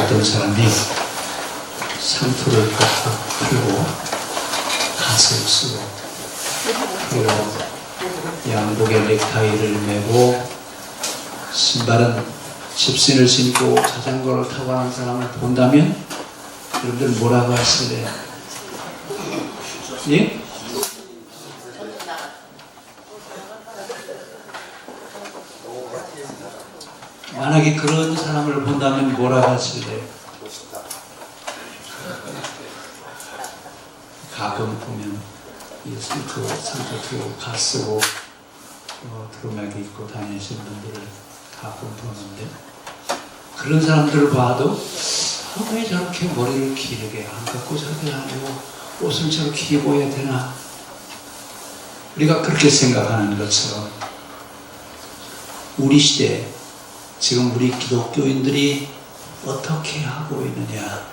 어떤 사람이 상투를 갖다 풀고 갓을 쓰고 그리고 양복에 넥타이를 매고 신발은 집신을 신고 자전거를 타고 하는 사람을 본다면 여러분들 뭐라고 하실래요? 예? 만약에 그런 사람을 본다면 뭐라고 하실래요? 가끔 보면 이 상투 갓 쓰고 두루마기 입고 다니시는 분들을 가끔 보는데 그런 사람들을 봐도 왜 저렇게 머리를 길게 안 감고 저렇게 하고 옷을 저렇게 입어야 되나? 우리가 그렇게 생각하는 것처럼 우리 시대에 지금 우리 기독교인들이 어떻게 하고 있느냐?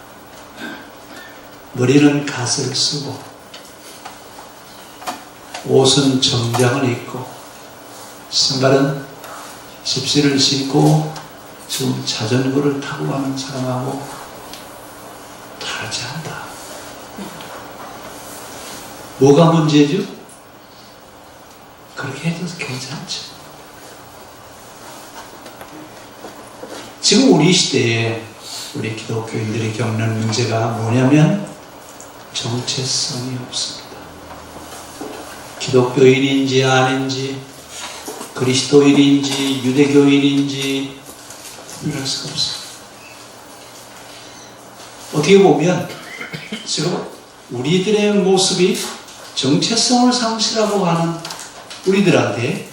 머리는 갓을 쓰고 옷은 정장을 입고 신발은 집신을 신고 지금 자전거를 타고 가는 사람하고 다르지 않다. 뭐가 문제죠? 그렇게 해도 괜찮죠. 지금 우리 시대에 우리 기독교인들이 겪는 문제가 뭐냐면 정체성이 없습니다. 기독교인인지 아닌지 그리스도인인지 유대교인인지 구별할 수가 없어요. 어떻게 보면 지금 우리들의 모습이 정체성을 상실하고 하는 우리들한테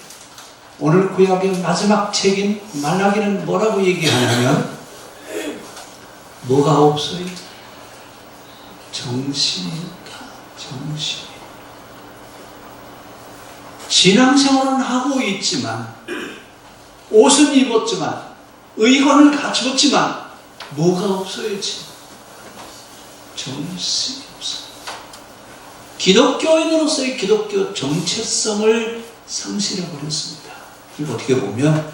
오늘 구약의 마지막 책인 말라기는 뭐라고 얘기하냐면 뭐가 없어요? 정신이 없다. 정신. 신앙생활은 하고 있지만 옷은 입었지만 의관을 갖추었지만 뭐가 없어요? 정신이 없어요. 기독교인으로서의 기독교 정체성을 상실해버렸습니다. 이거 어떻게 보면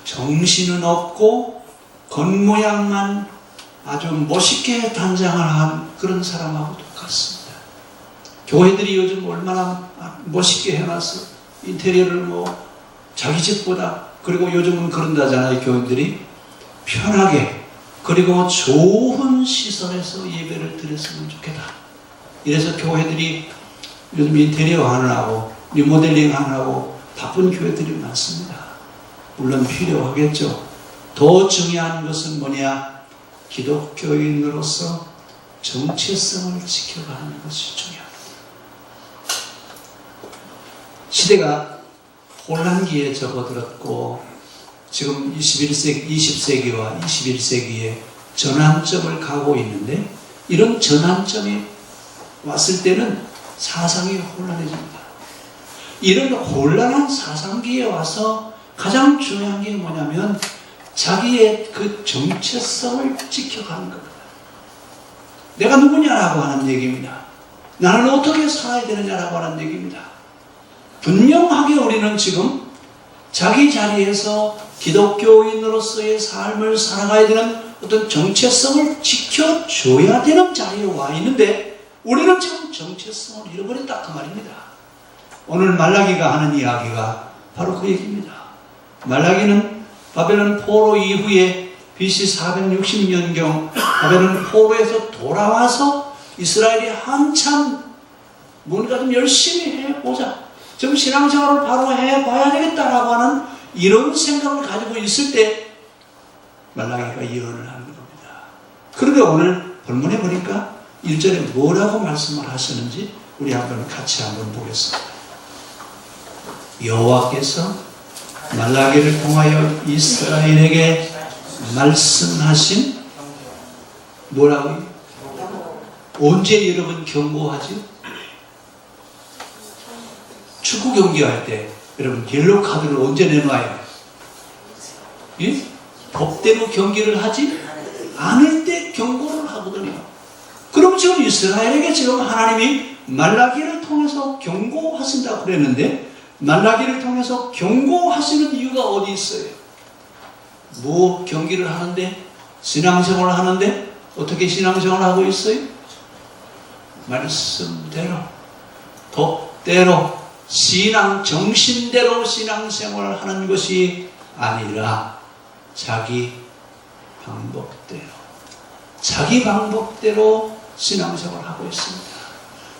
정신은 없고 겉모양만 아주 멋있게 단장을 한 그런 사람하고 똑같습니다. 교회들이 요즘 얼마나 멋있게 해놨어. 인테리어를 자기 집보다 그리고 요즘은 그런다잖아요. 교인들이 편하게 그리고 좋은 시설에서 예배를 드렸으면 좋겠다. 이래서 교회들이 요즘 인테리어 하느라고 리모델링 하느라고 바쁜 교회들이 많습니다. 물론 필요하겠죠. 더 중요한 것은 뭐냐? 기독교인으로서 정체성을 지켜가는 것이 중요합니다. 시대가 혼란기에 접어들었고 지금 20세기와 21세기에 전환점을 가고 있는데 이런 전환점이 왔을 때는 사상이 혼란해집니다. 이런 혼란한 사상기에 와서 가장 중요한 게 뭐냐면 자기의 그 정체성을 지켜가는 겁니다. 내가 누구냐라고 하는 얘기입니다. 나는 어떻게 살아야 되느냐라고 하는 얘기입니다. 분명하게 우리는 지금 자기 자리에서 기독교인으로서의 삶을 살아가야 되는 어떤 정체성을 지켜줘야 되는 자리에 와 있는데 우리는 지금 정체성을 잃어버렸다 그 말입니다. 오늘 말라기가 하는 이야기가 바로 그 얘기입니다. 말라기는 바벨론 포로 이후에 BC 460년경 바벨론 포로에서 돌아와서 이스라엘이 한참 뭔가 좀 열심히 해보자. 좀 신앙생활을 바로 해봐야 되겠다라고 하는 이런 생각을 가지고 있을 때 말라기가 예언을 하는 겁니다. 그런데 오늘 본문에 보니까 1절에 뭐라고 말씀을 하시는지 우리 한번 같이 한번 보겠습니다. 여호와께서 말라기를 통하여 이스라엘에게 말씀하신 뭐라고요? 언제 여러분 경고하지? 축구 경기할 때 여러분 옐로우 카드를 언제 내놔요? 예? 법대로 경기를 하지 않을 때 경고를 하거든요. 그럼 지금 이스라엘에게 지금 하나님이 말라기를 통해서 경고하신다고 그랬는데 말라기를 통해서 경고하시는 이유가 어디 있어요? 뭐 경기를 하는데 신앙생활을 하는데 어떻게 신앙생활을 하고 있어요? 말씀대로, 법대로, 신앙 정신대로 신앙생활을 하는 것이 아니라 자기 방법대로 신앙생활을 하고 있습니다.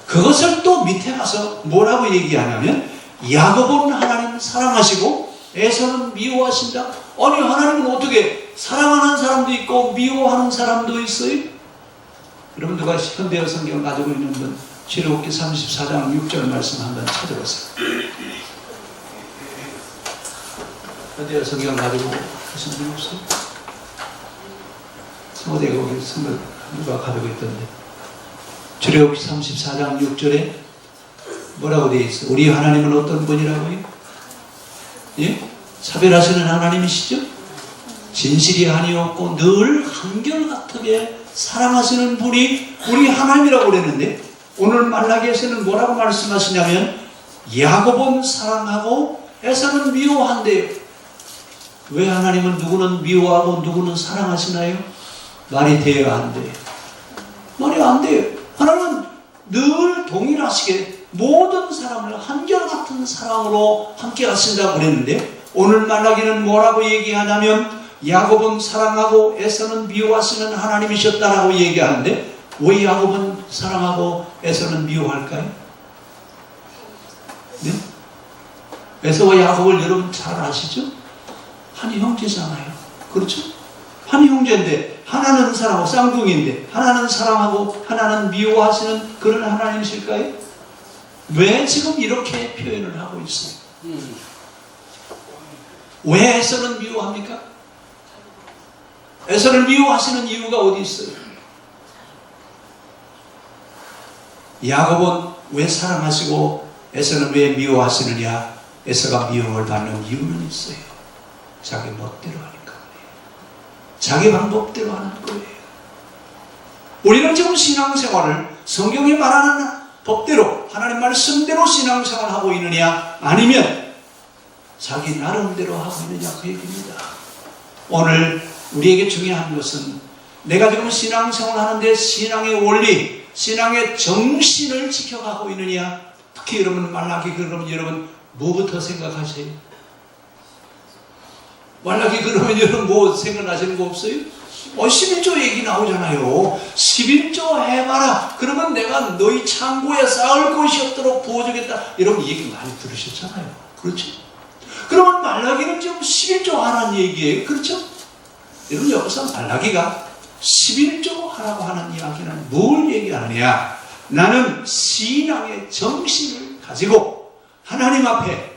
그것을 또 밑에 가서 뭐라고 얘기하냐면 야곱은 하나님 사랑하시고 에서는 미워하신다. 아니 하나님은 어떻게 사랑하는 사람도 있고 미워하는 사람도 있어요? 여러분 누가 현대어 성경을 가지고 있는 분 출애굽기 34장 6절 말씀 한번 찾아보세요. 현대어 성경을 가지고 계신 분 없어요? 성호대가 거기 성경 누가 가지고 있던데 출애굽기 34장 6절에 뭐라고 되어 있어요? 우리 하나님은 어떤 분이라고요? 예? 차별하시는 하나님이시죠? 진실이 아니었고 늘 한결같게 사랑하시는 분이 우리 하나님이라고 그랬는데 오늘 말라기에서는 뭐라고 말씀하시냐면 야곱은 사랑하고 에서는 미워한대요. 왜 하나님은 누구는 미워하고 누구는 사랑하시나요? 말이 돼요? 안 돼요? 말이 안 돼요. 하나님은 늘 동일하시게 모든 사람을 한결같은 사랑으로 함께 하신다고 그랬는데 오늘 말라기는 뭐라고 얘기하냐면 야곱은 사랑하고 에서는 미워하시는 하나님이셨다라고 얘기하는데 왜 야곱은 사랑하고 에서는 미워할까요? 네? 에서와 야곱을 여러분 잘 아시죠? 한 형제잖아요. 그렇죠? 한 형제인데 하나는 사랑하고 쌍둥이인데 하나는 사랑하고 하나는 미워하시는 그런 하나님이실까요? 왜 지금 이렇게 표현을 하고 있어요? 왜 에서는 미워합니까? 에서를 미워하시는 이유가 어디 있어요? 야곱은 왜 사랑하시고 에서는 왜 미워하시느냐? 에서가 미움을 받는 이유는 있어요. 자기 멋대로 하니까 자기 방법대로 하는 거예요. 우리는 지금 신앙생활을 성경이 말하는 법대로 하나님 말씀대로 신앙생활을 하고 있느냐 아니면 자기 나름대로 하고 있느냐 그 얘기입니다. 오늘 우리에게 중요한 것은 내가 지금 신앙생활을 하는데 신앙의 원리, 신앙의 정신을 지켜가고 있느냐. 특히 여러분 말라기 그러면 여러분 뭐부터 생각하세요? 말라기 그러면 여러분 뭐 생각나시는 거 없어요? 11조 얘기 나오잖아요. 11조 해봐라. 그러면 내가 너희 창고에 쌓을 것이 없도록 부어주겠다. 여러분 얘기 많이 들으셨잖아요. 그렇죠? 그러면 말라기는 지금 11조 하라는 얘기예요. 그렇죠? 여러분 여기서 말라기가 11조 하라고 하는 이야기는 뭘 얘기하느냐? 나는 신앙의 정신을 가지고 하나님 앞에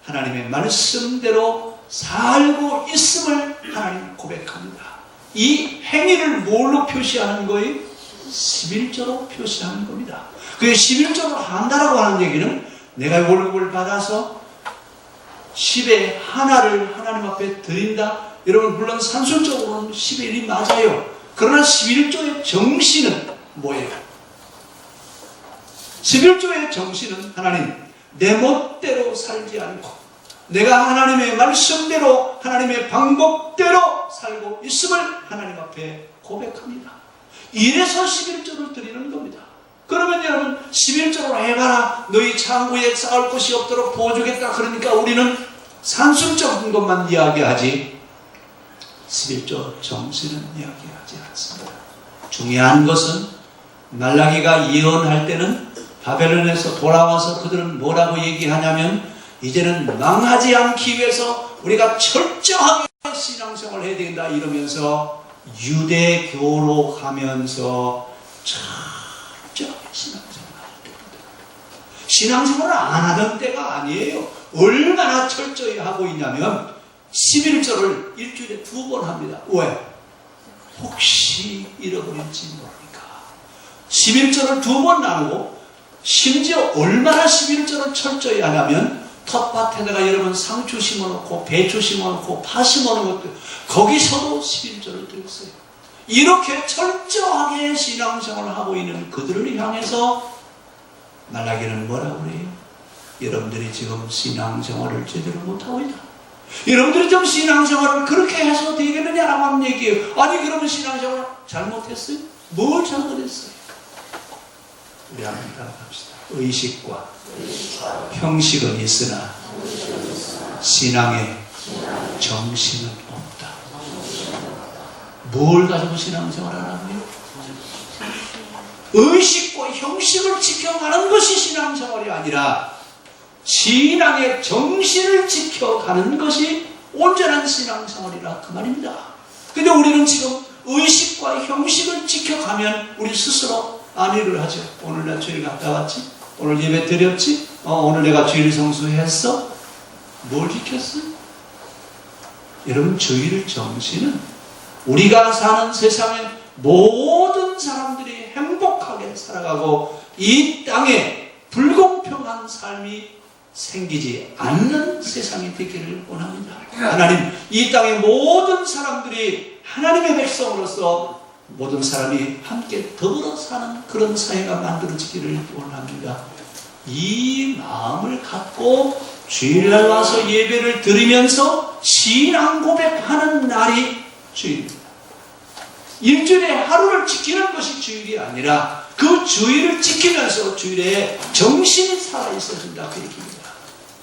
하나님의 말씀대로 살고 있음을 하나님 고백합니다. 이 행위를 뭘로 표시하는 거예요? 11조로 표시하는 겁니다. 그 11조로 한다라고 하는 얘기는 내가 월급을 받아서 10의 하나를 하나님 앞에 드린다. 여러분 물론 산술적으로는 11이 맞아요. 그러나 11조의 정신은 뭐예요? 11조의 정신은 하나님 내 멋대로 살지 않고 내가 하나님의 말씀대로 하나님의 방법대로 살고 있음을 하나님 앞에 고백합니다. 이래서 11조를 드리는 겁니다. 그러면 여러분 11조로 해가라. 너희 창고에 쌓을 것이 없도록 부어주겠다. 그러니까 우리는 산술적인 것만 이야기하지 11조 정신은 이야기하지 않습니다. 중요한 것은 말라기가 예언할 때는 바벨론에서 돌아와서 그들은 뭐라고 얘기하냐면 이제는 망하지 않기 위해서 우리가 철저하게 신앙생활을 해야 된다 이러면서 유대교로 가면서 철저하게 신앙생활을 할 때입니다. 신앙생활을 안 하던 때가 아니에요. 얼마나 철저히 하고 있냐면 11조를 일주일에 2번 합니다. 왜? 혹시 잃어버릴지 모르니까 11조를 2번 나누고 심지어 얼마나 11조를 철저히 하냐면 텃밭에다가 여러분 상추 심어놓고 배추 심어놓고 파 심어놓은 것도 거기서도 11조를 드렸어요. 이렇게 철저하게 신앙생활을 하고 있는 그들을 향해서 말라기는 뭐라고 그래요? 여러분들이 지금 신앙생활을 제대로 못하고 있다. 여러분들이 좀 신앙생활을 그렇게 해서 되겠느냐라고 하는 얘기예요. 아니 그러면 신앙생활 잘못했어요? 뭘 잘못했어요? 우리 한번 따라갑시다. 의식과 형식은 있으나 신앙의 정신은 없다. 뭘 가지고 신앙생활을 하나요? 의식과 형식을 지켜가는 것이 신앙생활이 아니라 신앙의 정신을 지켜가는 것이 온전한 신앙생활이라 그 말입니다. 근데 우리는 지금 의식과 형식을 지켜가면 우리 스스로 안위를 하죠. 오늘 나 주일 갔다 왔지? 오늘 예배 드렸지? 오늘 내가 주일 성수했어? 뭘 지켰어? 여러분, 주일 정신은 우리가 사는 세상의 모든 사람들이 행복하게 살아가고 이 땅에 불공평한 삶이 생기지 않는 세상이 되기를 원합니다. 하나님, 이 땅의 모든 사람들이 하나님의 백성으로서 모든 사람이 함께 더불어 사는 그런 사회가 만들어지기를 원합니다. 이 마음을 갖고 주일날 와서 예배를 드리면서 신앙 고백하는 날이 주일입니다. 일주일에 하루를 지키는 것이 주일이 아니라 그 주일을 지키면서 주일에 정신이 살아있어야 된다, 그 얘기입니다.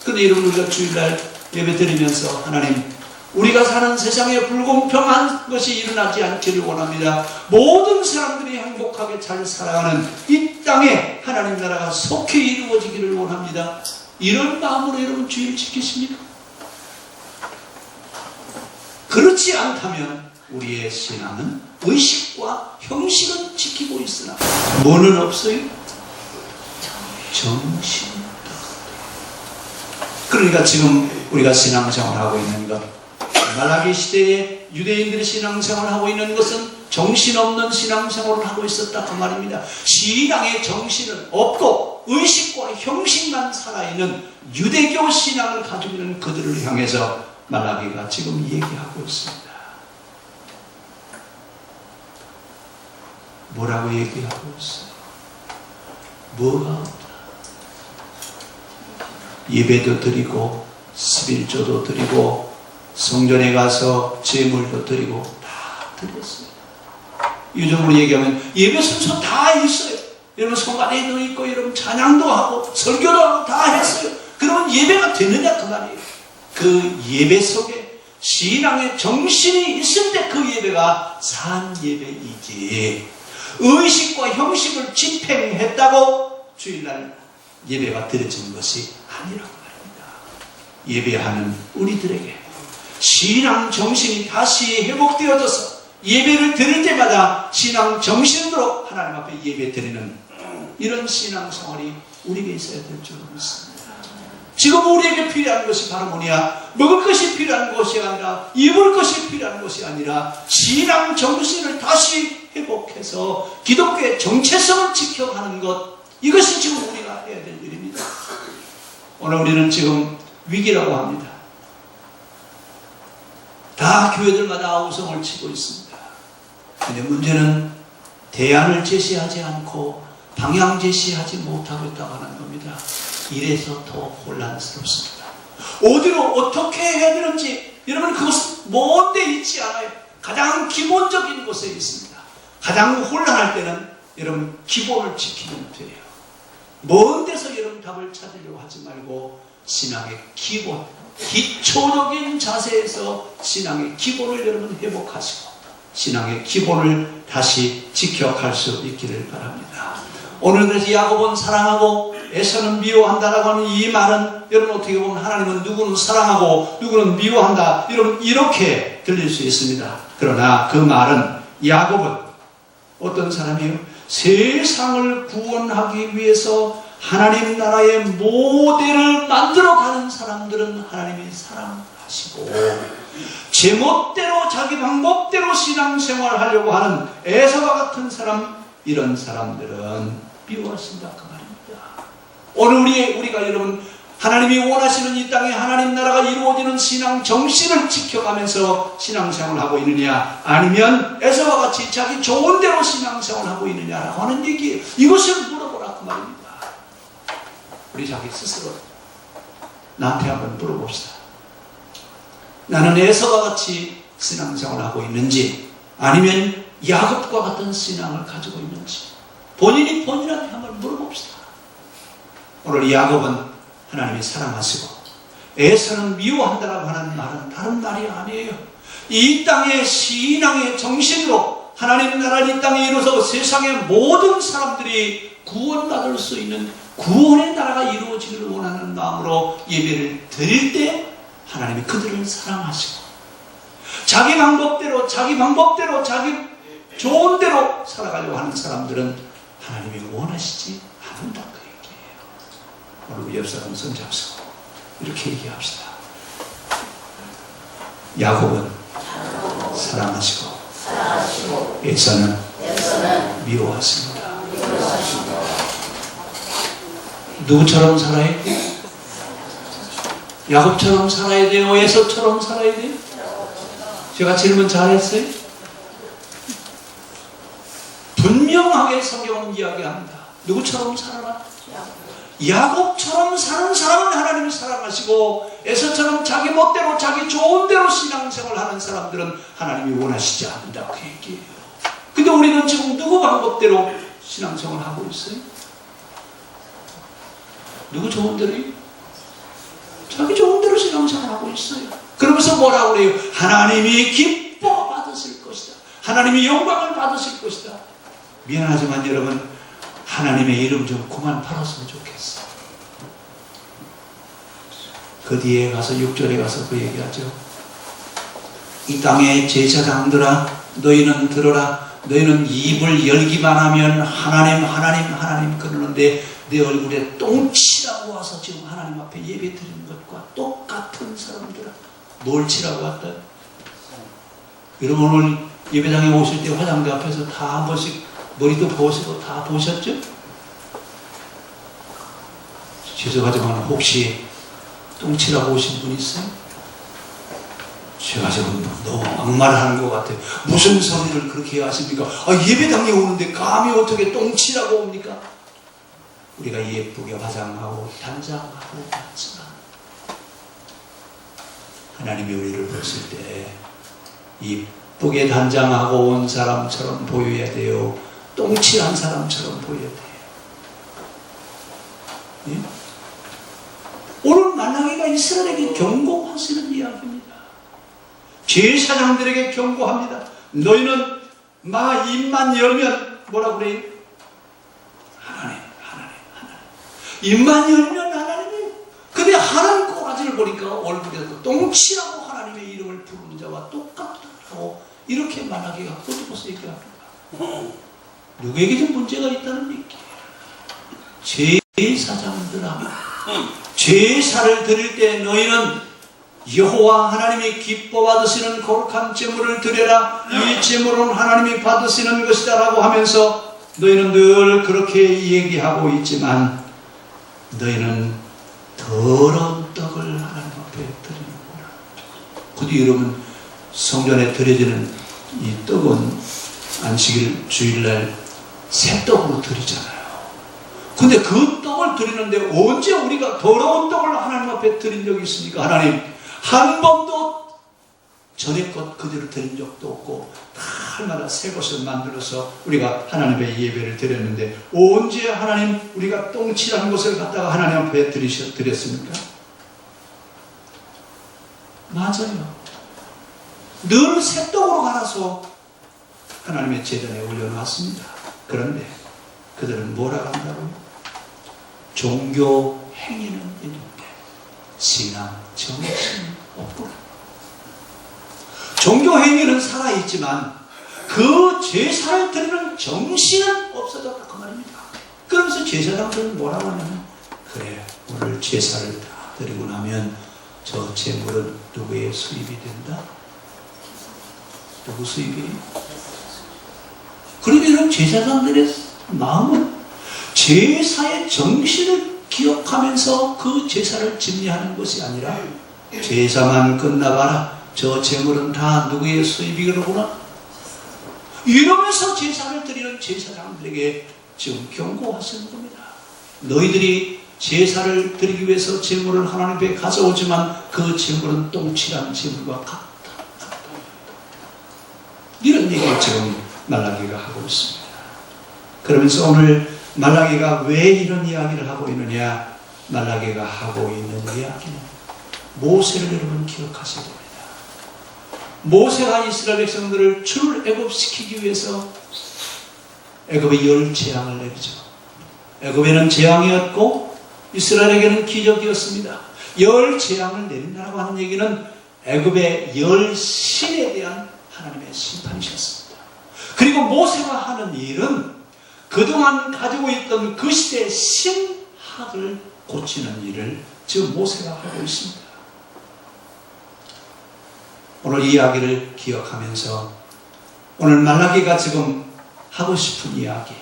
그런데 여러분, 우리가 주일날 예배 드리면서 하나님, 우리가 사는 세상에 불공평한 것이 일어나지 않기를 원합니다. 모든 사람들이 행복하게 잘 살아가는 이 땅에 하나님 나라가 속히 이루어지기를 원합니다. 이런 마음으로 여러분 주일 지키십니까? 그렇지 않다면 우리의 신앙은 의식과 형식은 지키고 있으나 뭐는 없어요? 정신이 없다. 그러니까 지금 우리가 신앙생활을 하고 있는 것, 말라기 시대에 유대인들이 신앙생활을 하고 있는 것은 정신없는 신앙생활을 하고 있었다, 그 말입니다. 신앙의 정신은 없고 의식과 형식만 살아있는 유대교 신앙을 가지고 있는 그들을 향해서 말라기가 지금 얘기하고 있습니다. 뭐라고 얘기하고 있어요? 뭐가 없다. 예배도 드리고 11조도 드리고 성전에 가서 제물도 드리고 다 드렸어요. 요즘으로 얘기하면 예배 순서 다 있어요. 여러분, 성가대도 있고 여러분 찬양도 하고 설교도 하고 다 했어요. 그러면 예배가 되느냐, 그 말이에요. 그 예배 속에 신앙의 정신이 있을 때 그 예배가 산 예배이지, 의식과 형식을 집행했다고 주일날 예배가 드려진 것이 아니라고 말입니다. 예배하는 우리들에게 신앙 정신이 다시 회복되어져서 예배를 드릴 때마다 신앙 정신으로 하나님 앞에 예배 드리는 이런 신앙 생활이 우리에게 있어야 될 줄 믿습니다. 지금 우리에게 필요한 것이 바로 뭐냐? 먹을 것이 필요한 것이 아니라, 입을 것이 필요한 것이 아니라 신앙 정신을 다시 회복해서 기독교의 정체성을 지켜가는 것, 이것이 지금 우리가 해야 될 일입니다. 오늘 우리는 지금 위기라고 합니다. 다 교회들마다 아우성을 치고 있습니다. 근데 문제는 대안을 제시하지 않고 방향 제시하지 못하고 있다고 하는 겁니다. 이래서 더 혼란스럽습니다. 어디로 어떻게 해야 되는지, 여러분, 그것은 먼 데 있지 않아요. 가장 기본적인 곳에 있습니다. 가장 혼란할 때는 여러분 기본을 지키면 돼요. 먼 데서 여러분 답을 찾으려고 하지 말고 신앙의 기본, 기초적인 자세에서 신앙의 기본을 여러분 회복하시고 신앙의 기본을 다시 지켜갈 수 있기를 바랍니다. 오늘 그래서 야곱은 사랑하고 에서는 미워한다라고 하는 이 말은, 여러분 어떻게 보면 하나님은 누구는 사랑하고 누구는 미워한다, 여러분 이렇게 들릴 수 있습니다. 그러나 그 말은, 야곱은 어떤 사람이에요? 세상을 구원하기 위해서 하나님 나라의 모델을 만들어가는 사람들은 하나님이 사랑하시고, 제멋대로 자기 방법대로 신앙생활을 하려고 하는 에서와 같은 사람, 이런 사람들은 미워하신다, 그 말입니다. 오늘 우리가 여러분 하나님이 원하시는 이 땅에 하나님 나라가 이루어지는 신앙 정신을 지켜가면서 신앙생활을 하고 있느냐, 아니면 에서와 같이 자기 좋은 대로 신앙생활을 하고 있느냐라고 하는 얘기예요. 이것을 물어보라, 그 말입니다. 우리 자기 스스로 나한테 한번 물어봅시다. 나는 에서와 같이 신앙생활을 하고 있는지, 아니면 야곱과 같은 신앙을 가지고 있는지 본인이 본인한테 한번 물어봅시다. 오늘 야곱은 하나님이 사랑하시고 에서는 미워한다라고 하는 말은 다른 말이 아니에요. 이 땅의 신앙의 정신으로 하나님 나라를 이 땅에 이루어서 세상의 모든 사람들이 구원받을 수 있는 구원의 나라가 이루어지기를 원하는 마음으로 예배를 드릴 때 하나님이 그들을 사랑하시고 자기 방법대로 자기 좋은 대로 살아가려고 하는 사람들은 하나님이 원하시지 않는다 그 얘기예요. 오늘 우리 옆 사람 손 잡수고 이렇게 얘기합시다. 야곱은 사랑하시고 에서는 미워하십니다. 누구처럼 살아야 돼요? 야곱처럼 살아야 돼요? 에서처럼 살아야 돼요? 제가 질문 잘했어요? 분명하게 성경은 이야기합니다. 누구처럼 살아라? 야곱처럼 사는 사람은 하나님이 사랑하시고 에서처럼 자기 멋대로 자기 좋은 대로 신앙생활을 하는 사람들은 하나님이 원하시지 않는다 그 얘기예요. 근데 우리는 지금 누구 방법대로 신앙생활을 하고 있어요? 누구 좋은 대로요? 자기 좋은 대로 신앙생활을 하고 있어요. 그러면서 뭐라고 그래요? 하나님이 기뻐 받으실 것이다. 하나님이 영광을 받으실 것이다. 미안하지만 여러분, 하나님의 이름 좀 그만 팔았으면 좋겠어. 그 뒤에 가서 6절에 가서 그 얘기하죠. 이 땅의 제사장들아 너희는 들어라. 너희는 입을 열기만 하면 하나님 그러는데 내 얼굴에 똥치라고 와서 지금 하나님 앞에 예배 드리는 것과 똑같은 사람들아. 뭘 치라고 왔다? 여러분 오늘 예배당에 오실 때 화장대 앞에서 다 한 번씩 머리도 보시고 다 보셨죠? 죄송하지만 혹시 똥치라고 오신 분 있어요? 제가 지금 너무 막말을 하는 것 같아요. 무슨 소리를 그렇게 하십니까? 예배당에 오는데 감히 어떻게 똥치라고 옵니까? 우리가 예쁘게 화장하고 단장하고 하지만 하나님이 우리를 보실 때 예쁘게 단장하고 온 사람처럼 보여야 돼요? 똥칠한 사람처럼 보여야 돼요? 예? 오늘 말라기가 이스라엘에게 경고하시는 이야기입니다. 제사장들에게 경고합니다. 너희는 입만 열면 뭐라고 그래요? 하나님. 입만 열면 하나님이에요. 근데 하는 꼬라지를 보니까 얼굴에서 똥치라고 하나님의 이름을 부르는 자와 똑같다고 이렇게 말하기가 꼬집어서 얘기합니다. 누구에게 좀 문제가 있다는 얘기예요. 제사장들아, 제사를 드릴 때 너희는 여호와 하나님이 기뻐 받으시는 거룩한 제물을 드려라. 이 제물은 하나님이 받으시는 것이다 라고 하면서 너희는 늘 그렇게 얘기하고 있지만 너희는 더러운 떡을 하나님 앞에 드리는구나. 근데 여러분 성전에 드려지는 이 떡은 안식일 주일날 새떡으로 드리잖아요. 근데 그 떡을 드리는데 언제 우리가 더러운 떡을 하나님 앞에 드린 적이 있습니까? 하나님 한 번도 전에 것 그대로 드린 적도 없고 날마다 새 것을 만들어서 우리가 하나님의 예배를 드렸는데 언제 하나님 우리가 똥칠한 것을 갖다가 하나님 앞에 드렸습니까? 맞아요. 늘 새떡으로 갈아서 하나님의 제단에 올려놨습니다. 그런데 그들은 뭐라 한다고요? 종교 행위는 있는데 신앙 정신은 없구나. 종교 행위는 살아있지만 그 제사를 드리는 정신은 없어졌다 그 말입니다. 그러면서 제사장들은 뭐라고 하냐면 그래 오늘 제사를 다 드리고 나면 저 제물은 누구의 수입이 된다? 누구 수입이에요? 그러면 이런 제사장들의 마음은 제사의 정신을 기억하면서 그 제사를 집례하는 것이 아니라 제사만 끝나봐라. 저 제물은 다 누구의 수입이로구나. 이러면서 제사를 드리는 제사장들에게 지금 경고하시는 겁니다. 너희들이 제사를 드리기 위해서 제물을 하나님 앞에 가져오지만 그 제물은 똥칠한 제물과 같다. 이런 얘기를 지금 말라기가 하고 있습니다. 그러면서 오늘 말라기가 왜 이런 이야기를 하고 있느냐? 말라기가 하고 있는 이야기는 모세를 여러분 기억하셔야 됩니다. 모세가 이스라엘 백성들을 출애굽시키기 위해서 애굽에 10재앙을 내리죠. 애굽에는 재앙이었고 이스라엘에게는 기적이었습니다. 10재앙을 내린다고 하는 얘기는 애굽의 10신에 대한 하나님의 심판이셨습니다. 그리고 모세가 하는 일은 그동안 가지고 있던 그 시대의 신학을 고치는 일을 지금 모세가 하고 있습니다. 오늘 이 이야기를 기억하면서 오늘 말라기가 지금 하고 싶은 이야기,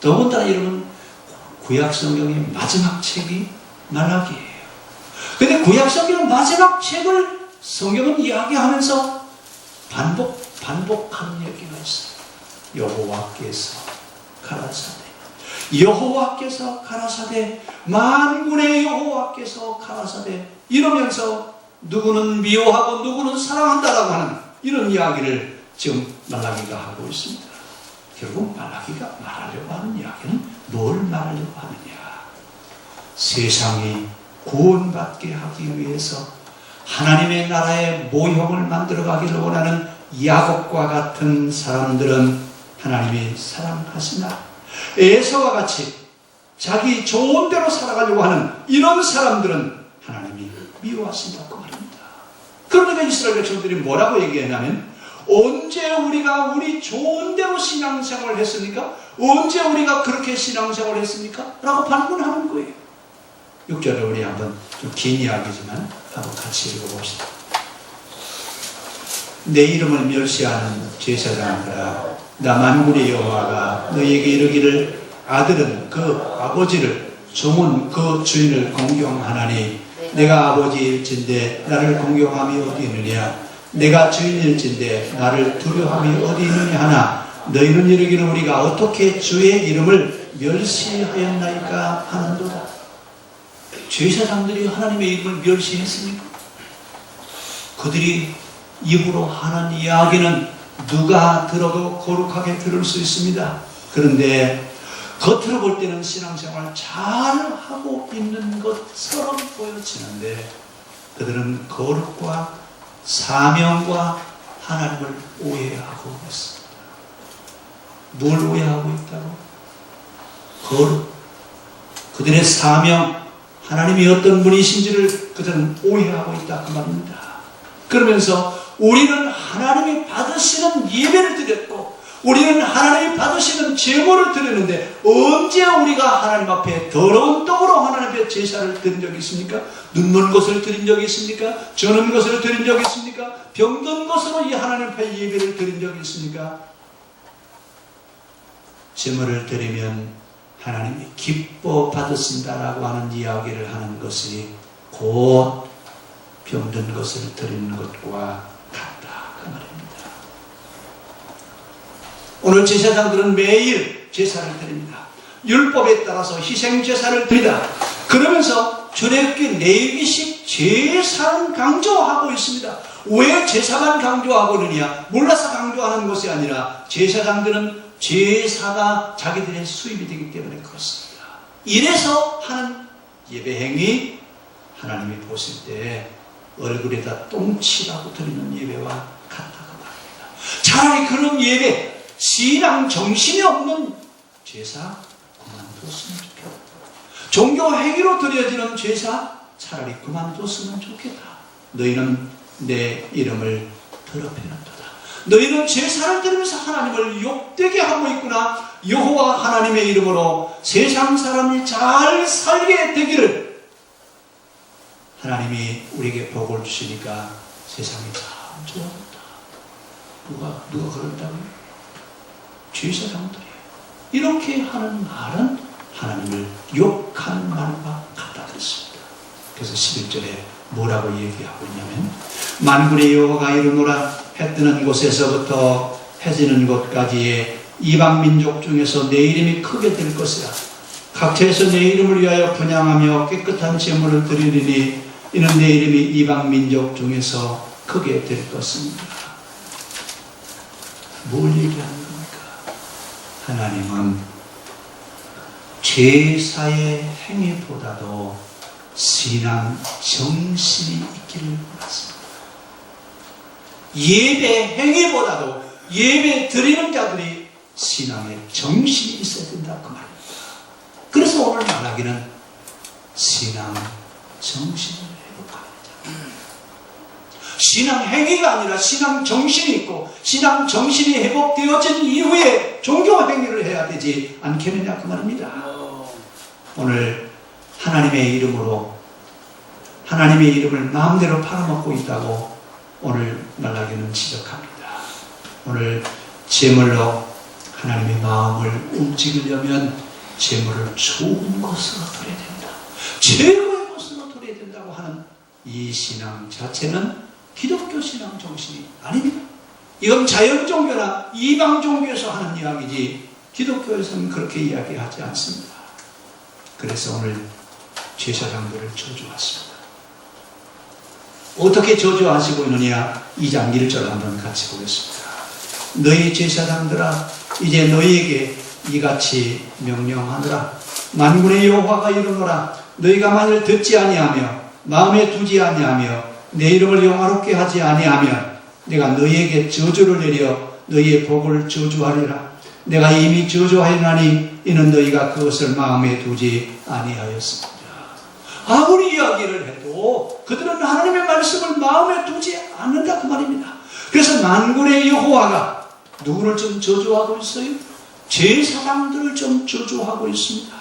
더군다나 여러분 구약성경의 마지막 책이 말라기예요. 근데 구약성경의 마지막 책을 성경은 이야기하면서 반복하는 얘기가 있어요. 여호와께서 가라사대, 여호와께서 가라사대, 만군의 여호와께서 가라사대, 이러면서 누구는 미워하고 누구는 사랑한다라고 하는 이런 이야기를 지금 말라기가 하고 있습니다. 결국 말라기가 말하려고 하는 이야기는 뭘 말하려고 하느냐? 세상이 구원받게 하기 위해서 하나님의 나라의 모형을 만들어가기를 원하는 야곱과 같은 사람들은 하나님이 사랑하시나 에서와 같이 자기 좋은 대로 살아가려고 하는 이런 사람들은 하나님이 미워하신다고 말입니다. 그러니까 이스라엘 백성들이 뭐라고 얘기했냐면, 언제 우리가 우리 좋은 대로 신앙생활을 했습니까? 언제 우리가 그렇게 신앙생활을 했습니까? 라고 반문하는 거예요. 6절을 우리 한번 좀 긴 이야기지만 한번 같이 읽어봅시다. 내 이름을 멸시하는 제사장들아, 나 만군의 여호와가 너희에게 이르기를 아들은 그 아버지를, 종은 그 주인을 공경하나니 내가 아버지일진데 나를 공경함이 어디 있느냐? 내가 주인일진데 나를 두려움이 어디 있느냐 하나 너희는 이르기를 우리가 어떻게 주의 이름을 멸시하였나이까 하는도다. 제사장들이 하나님의 이름을 멸시했습니까? 그들이 입으로 하는 이야기는 누가 들어도 거룩하게 들을 수 있습니다. 그런데 겉으로 볼 때는 신앙생활 잘하고 있는 것처럼 보여지는데 그들은 거룩과 사명과 하나님을 오해하고 있습니다. 뭘 오해하고 있다고? 거룩, 그들의 사명, 하나님이 어떤 분이신지를 그들은 오해하고 있다 그 말입니다. 그러면서 우리는 하나님이 받으시는 예배를 드렸고 우리는 하나님이 받으시는 제물을 드렸는데 언제 우리가 하나님 앞에 더러운 떡으로 하나님 앞에 제사를 드린 적이 있습니까? 눈먼 것을 드린 적이 있습니까? 저는 것을 드린 적이 있습니까? 병든 것으로 이 하나님 앞에 예배를 드린 적이 있습니까? 제물을 드리면 하나님이 기뻐 받으신다라고 하는 이야기를 하는 것이 곧 병든 것을 드리는 것과 같다 그 말입니다. 오늘 제사장들은 매일 제사를 드립니다. 율법에 따라서 희생제사를 드리다. 그러면서 출애굽기 레위기식 제사는 강조하고 있습니다. 왜 제사만 강조하고 있느냐? 몰라서 강조하는 것이 아니라 제사장들은 제사가 자기들의 수입이 되기 때문에 그렇습니다. 이래서 하는 예배행위 하나님이 보실 때 얼굴에다 똥칠하고 드리는 예배와 같다고 말합니다. 차라리 그런 예배, 신앙 정신이 없는 제사 그만뒀으면 좋겠다. 종교 행위로 드려지는 제사 차라리 그만뒀으면 좋겠다. 너희는 내 이름을 더럽히는도다. 너희는 제사를 드리면서 하나님을 욕되게 하고 있구나. 여호와 하나님의 이름으로 세상 사람이 잘 살게 되기를 하나님이 우리에게 복을 주시니까 세상이 참 좋아졌다. 누가 그런다고요? 제사장들이에요. 이렇게 하는 말은 하나님을 욕하는 말과 같다 그랬습니다. 그래서 11절에 뭐라고 얘기하고 있냐면 만군의 여호와가 이르노라 해 뜨는 곳에서부터 해 지는 곳까지의 이방 민족 중에서 내 이름이 크게 될 것이라. 각처에서 내 이름을 위하여 분향하며 깨끗한 제물을 드리리니 이는 내 이름이 이방 민족 중에서 크게 될 것입니다. 뭘 얘기하는 겁니까? 하나님은 제사의 행위보다도 신앙 정신이 있기를 원하십니다. 예배 행위보다도 예배 드리는 자들이 신앙의 정신이 있어야 된다 그 말입니다. 그래서 오늘 말하기는 신앙 정신을 회복합니다. 신앙 행위가 아니라 신앙 정신이 있고 신앙 정신이 회복되어진 이후에 종교 행위를 해야 되지 않겠느냐 그 말입니다. 오늘 하나님의 이름으로 하나님의 이름을 마음대로 팔아먹고 있다고 오늘 말하기는 지적합니다. 오늘 제물로 하나님의 마음을 움직이려면 제물을 좋은 것으로 드려야 된다. 최고의 것으로 드려야 된다고 하는 이 신앙 자체는 기독교 신앙 정신이 아닙니다. 이건 자연 종교나 이방 종교에서 하는 이야기지 기독교에서는 그렇게 이야기하지 않습니다. 그래서 오늘 제사장들을 저주하십니다. 어떻게 저주하시고 있느냐? 2장 1절 한번 같이 보겠습니다. 너희 제사장들아 이제 너희에게 이같이 명령하노라. 만군의 여호와가 이르노라. 너희가 만일 듣지 아니하며 마음에 두지 아니하며 내 이름을 영화롭게 하지 아니하면 내가 너희에게 저주를 내려 너희의 복을 저주하리라. 내가 이미 저주하였나니 이는 너희가 그것을 마음에 두지 아니하였습니다. 아무리 이야기를 해도 그들은 하나님의 말씀을 마음에 두지 않는다 그 말입니다. 그래서 만군의 여호와가 누구를 좀 저주하고 있어요? 제사장들을 좀 저주하고 있습니다.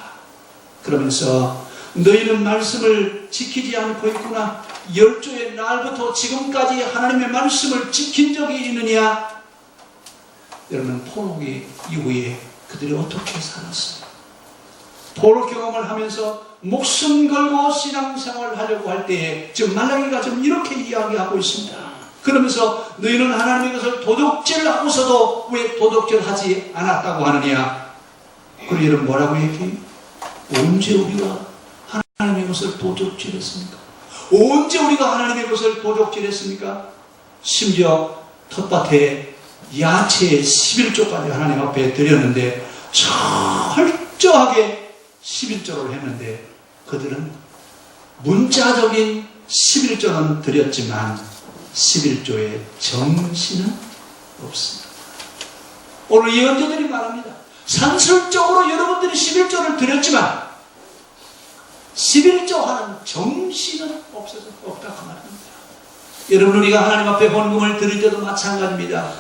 그러면서 너희는 말씀을 지키지 않고 있구나. 열조의 날부터 지금까지 하나님의 말씀을 지킨 적이 있느냐? 여러분 포로기 이후에 그들이 어떻게 살았어요? 포로 경험을 하면서 목숨 걸고 신앙생활을 하려고 할 때에 지금 말라기가 좀 이렇게 이야기하고 있습니다. 그러면서 너희는 하나님의 것을 도둑질하고서도 왜 도둑질하지 않았다고 하느냐? 그리고 여러분 뭐라고 얘기해요? 언제 우리가 하나님의 것을 도둑질했습니까? 언제 우리가 하나님의 것을 도둑질했습니까? 심지어 텃밭에 야채의 11조까지 하나님 앞에 드렸는데 철저하게 11조를 했는데 그들은 문자적인 11조는 드렸지만 11조의 정신은 없습니다. 오늘 예언자들이 말합니다. 산술적으로 여러분들이 11조를 드렸지만 11조 하는 정신은 없다 그 말입니다. 여러분 우리가 하나님 앞에 헌금을 드릴 때도 마찬가지입니다.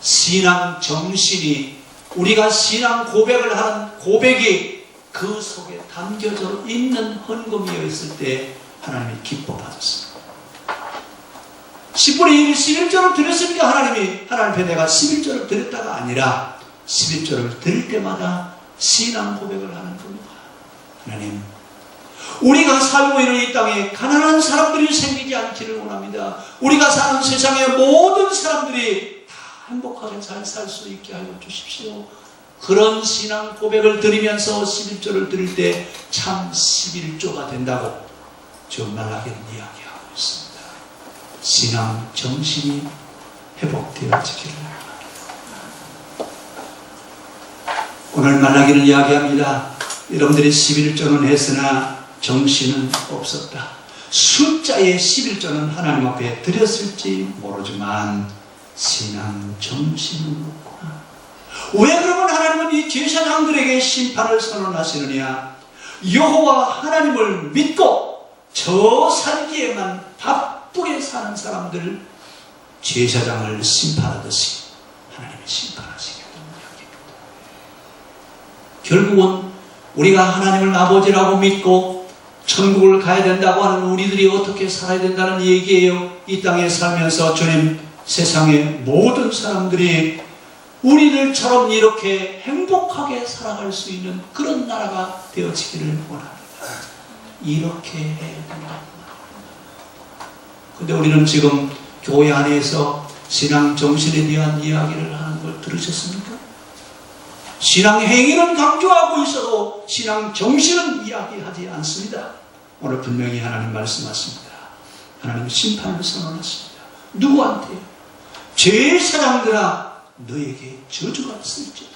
신앙 정신이 우리가 신앙 고백을 하는 고백이 그 속에 담겨져 있는 헌금이어 있을 때 하나님이 기뻐 받았습니다. 10분의 1 11조를 드렸으니까 하나님 앞에 내가 11조를 드렸다가 아니라 11조를 드릴 때마다 신앙 고백을 하는 겁니다. 하나님 우리가 살고 있는 이 땅에 가난한 사람들이 생기지 않기를 원합니다. 우리가 사는 세상의 모든 사람들이 다 행복하게 잘 살 수 있게 하여 주십시오. 그런 신앙 고백을 드리면서 11조를 드릴 때 참 11조가 된다고 지금 말라기는 이야기하고 있습니다. 신앙 정신이 회복되어지기를 바랍니다. 오늘 말라기는 이야기합니다. 여러분들이 11조는 했으나 정신은 없었다. 숫자의 11조는 하나님 앞에 드렸을지 모르지만 신앙 정신은 없구나. 왜 그러면 하나님은 이 제사장들에게 심판을 선언하시느냐? 여호와 하나님을 믿고 저 살기에만 바쁘게 사는 사람들 제사장을 심판하듯이 하나님이 심판하시겠다는 이야기입니다. 결국은 우리가 하나님을 아버지라고 믿고 천국을 가야 된다고 하는 우리들이 어떻게 살아야 된다는 얘기예요. 이 땅에 살면서 주님 세상의 모든 사람들이 우리들처럼 이렇게 행복하게 살아갈 수 있는 그런 나라가 되어지기를 원합니다. 이렇게 해야 된다. 근데 우리는 지금 교회 안에서 신앙 정신에 대한 이야기를 하는 걸 들으셨습니까? 신앙 행위는 강조하고 있어도 신앙 정신은 이야기하지 않습니다. 오늘 분명히 하나님 말씀하십니다. 하나님 심판을 선언하십니다. 누구한테? 제사장들아 너에게 저주가 있을지어다.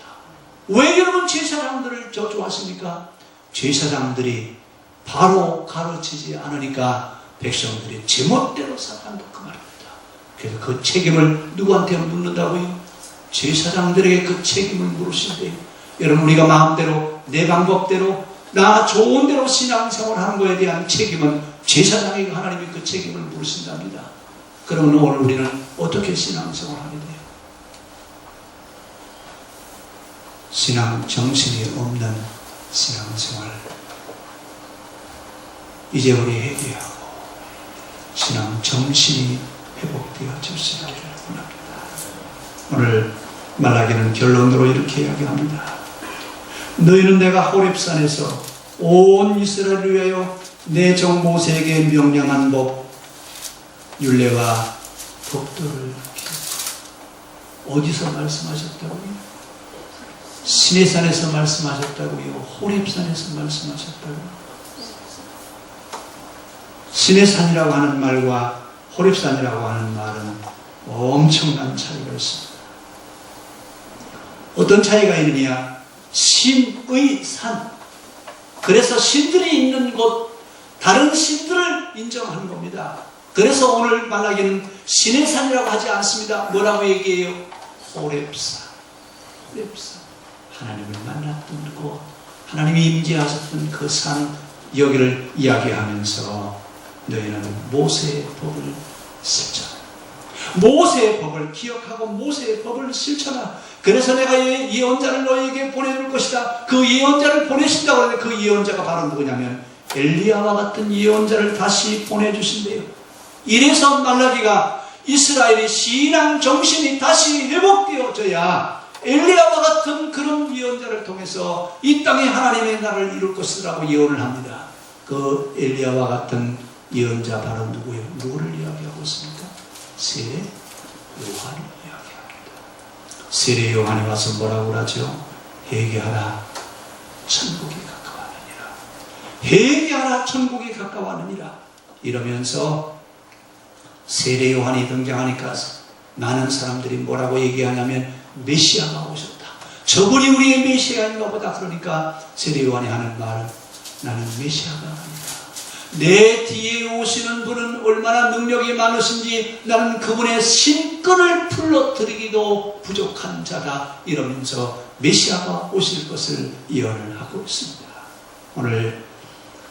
왜 여러분 제사장들을 저주하십니까? 제사장들이 바로 가르치지 않으니까 백성들이 제멋대로 살아간다 그 말입니다. 그래서 그 책임을 누구한테 묻는다고요? 제사장들에게 그 책임을 물으신대요. 여러분 우리가 마음대로 내 방법대로 나 좋은 대로 신앙생활하는 것에 대한 책임은 제사장에게 하나님이 그 책임을 물으신답니다. 그러면 오늘 우리는 어떻게 신앙생활하게 돼요? 신앙 정신이 없는 신앙생활 이제 우리 회개하고 신앙 정신이 회복되어질 수 있기를 원합니다. 오늘 말라기는 결론으로 이렇게 이야기합니다. 너희는 내가 호렙산에서 온 이스라엘을 위하여 내 종 모세에게 명령한 법 율례와 법도를 어디서 말씀하셨다고요? 시내산에서 말씀하셨다고요? 호렙산에서 말씀하셨다고요? 시내산이라고 하는 말과 호렙산이라고 하는 말은 엄청난 차이가 있습니다. 어떤 차이가 있느냐? 신의 산. 그래서 신들이 있는 곳, 다른 신들을 인정하는 겁니다. 그래서 오늘 말라기는 신의 산이라고 하지 않습니다. 뭐라고 얘기해요? 호렙산. 호렙산. 하나님을 만났던 곳, 하나님이 임재하셨던 그 산, 여기를 이야기하면서 너희는 모세의 법을 실천하라. 모세의 법을 기억하고 모세의 법을 실천하라. 그래서 내가 예언자를 너희에게 보내줄 것이다. 그 예언자를 보내신다고 하는데 그 예언자가 바로 누구냐면 엘리야와 같은 예언자를 다시 보내주신대요. 이래서 말라기가 이스라엘의 신앙 정신이 다시 회복되어져야 엘리야와 같은 그런 예언자를 통해서 이 땅에 하나님의 나라를 이룰 것이라고 예언을 합니다. 그 엘리야와 같은 예언자 바로 누구예요? 누구를 이야기하고 있습니까? 세례 요한을 이야기합니다. 세례 요한이 와서 뭐라고 하죠? 회개하라, 천국이 가까워하느니라. 회개하라, 천국이 가까워하느니라. 이러면서 세례 요한이 등장하니까 많은 사람들이 뭐라고 얘기하냐면 메시아가 오셨다. 저분이 우리의 메시아인가 보다. 그러니까 세례 요한이 하는 말, 나는 메시아가 아니다. 내 뒤에 오시는 분은 얼마나 능력이 많으신지 나는 그분의 신권을 불러드리기도 부족한 자다. 이러면서 메시아가 오실 것을 예언을 하고 있습니다. 오늘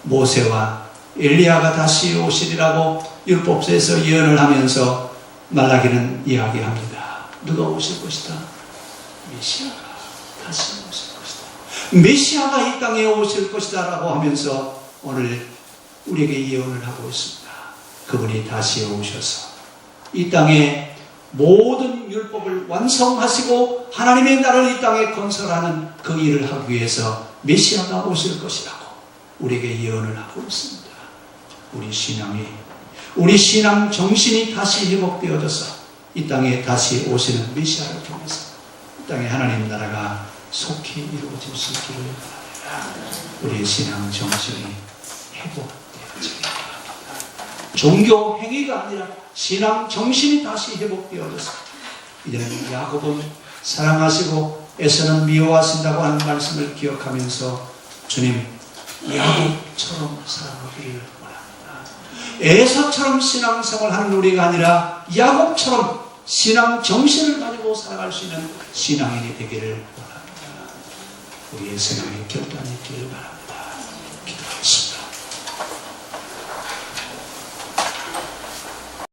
모세와 엘리야가 다시 오시리라고 율법서에서 예언을 하면서 말라기는 이야기합니다. 누가 오실 것이다? 메시아가 다시 오실 것이다. 메시아가 이 땅에 오실 것이다 라고 하면서 오늘 우리에게 예언을 하고 있습니다. 그분이 다시 오셔서 이 땅에 모든 율법을 완성하시고 하나님의 나라를 이 땅에 건설하는 그 일을 하기 위해서 메시아가 오실 것이라고 우리에게 예언을 하고 있습니다. 우리 신앙 정신이 다시 회복되어져서 이 땅에 다시 오시는 메시아를 통해서 이 땅에 하나님 나라가 속히 이루어질 수 있기를 바랍니다. 우리의 신앙 정신이 회복되어지기 바랍니다. 종교 행위가 아니라 신앙 정신이 다시 회복되어져서 이제는 야곱은 사랑하시고 에서는 미워하신다고 하는 말씀을 기억하면서 주님 야곱처럼 살아가기를 원합니다. 에서처럼 신앙생활하는 우리가 아니라 야곱처럼 신앙 정신을 가지고 살아갈 수 있는 신앙인이 되기를 원합니다. 우리의 생각이 결단이 있기를 바랍니다.